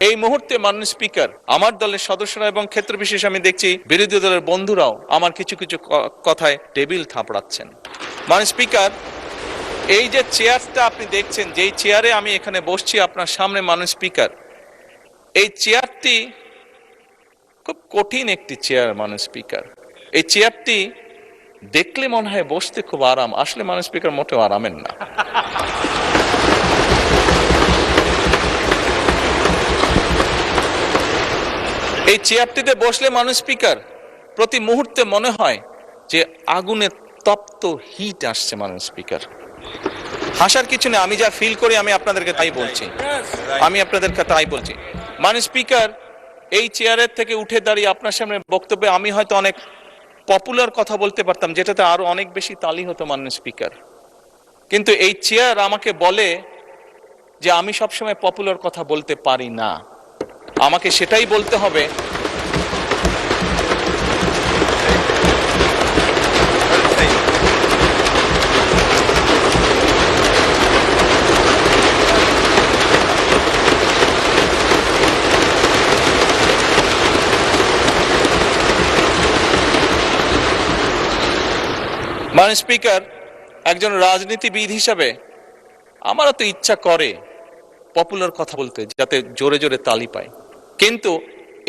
এই মুহূর্তে মাননীয় স্পিকার, আমার দলের সদস্যরা এবং ক্ষেত্র বিশেষ আমি দেখছি বিরোধী দলের বন্ধুরাও আমার কিছু কিছু কথায় টেবিল থাপড়াচ্ছেন। মাননীয় স্পিকার, এই যে চেয়ারটা আপনি দেখছেন, যেই চেয়ারে আমি এখানে বসছি আপনার সামনে মাননীয় স্পিকার, এই চেয়ারটি খুব কঠিন একটি চেয়ার মাননীয় স্পিকার। এই চেয়ারটি দেখলে মনে হয় বসতে খুব আরাম, আসলে মাননীয় স্পিকার মোটেও আরামের না। এই চেয়ারটিতে বসলে মাননীয় স্পিকার প্রতি মুহূর্তে মনে হয় যে আগুনে তপ্ত হিট আসছে মাননীয় স্পিকার। হাসার কিছু নেই, আমি যা ফিল করি আমি আপনাদেরকে তাই বলছি, মাননীয় স্পিকার, এই চেয়ারের থেকে উঠে দাঁড়িয়ে আপনার সামনে বক্তব্যে আমি হয়তো অনেক পপুলার কথা বলতে পারতাম, যেটাতে আরো অনেক বেশি তালি হতো মাননীয় স্পিকার। কিন্তু এই চেয়ার আমাকে বলে যে আমি সবসময় পপুলার কথা বলতে পারি না, আমাকে সেটাই বলতে হবে মাননীয় স্পিকার, একজন রাজনীতিবিদ হিসাবে আমারও তো ইচ্ছা করে পপুলার কথা বলতে, যাতে জোরে জোরে তালি পায়, কিন্তু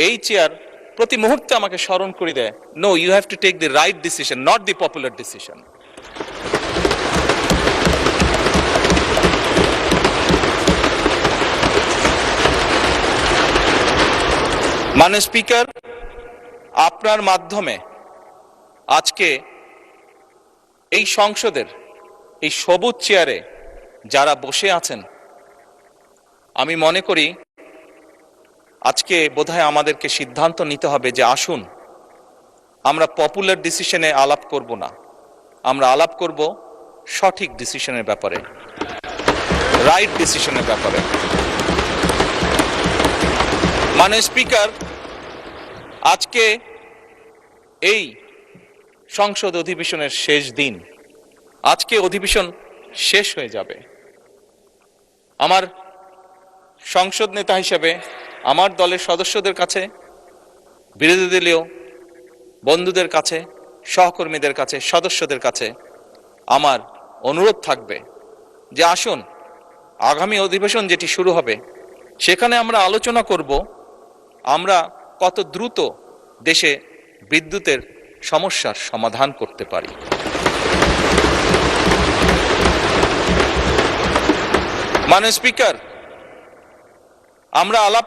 এই চেয়ার প্রতি মুহূর্তে আমাকে স্মরণ করে দেয়, no, you have to take the right decision, not the popular decision. মাননীয় স্পিকার, আপনার মাধ্যমে আজকে এই সংসদের এই সবুজ চেয়ারে যারা বসে আছেন, আমি মনে করি আজকে বোধহয় আমাদেরকে সিদ্ধান্ত নিতে হবে যে আসুন আমরা পপুলার ডিসিশনে আলাপ করব না, আমরা আলাপ করব সঠিক ডিসিশনের ব্যাপারে, রাইট ডিসিশনের ব্যাপারে। মাননীয় স্পিকার, আজকে এই সংসদ অধিবেশনের শেষ দিন, আজকে অধিবেশন শেষ হয়ে যাবে। আমার সংসদ নেতা হিসেবে আমার দলের সদস্যদের কাছে, বিরোধী দলীয় বন্ধুদের কাছে, সহকর্মীদের কাছে, সদস্যদের কাছে আমার অনুরোধ থাকবে যে আসুন আগামী অধিবেশন যেটি শুরু হবে সেখানে আমরা আলোচনা করব আমরা কত দ্রুত দেশে বিদ্যুতের সমস্যার সমাধান করতে পারি। মাননীয় স্পিকার, আমরা আলাপ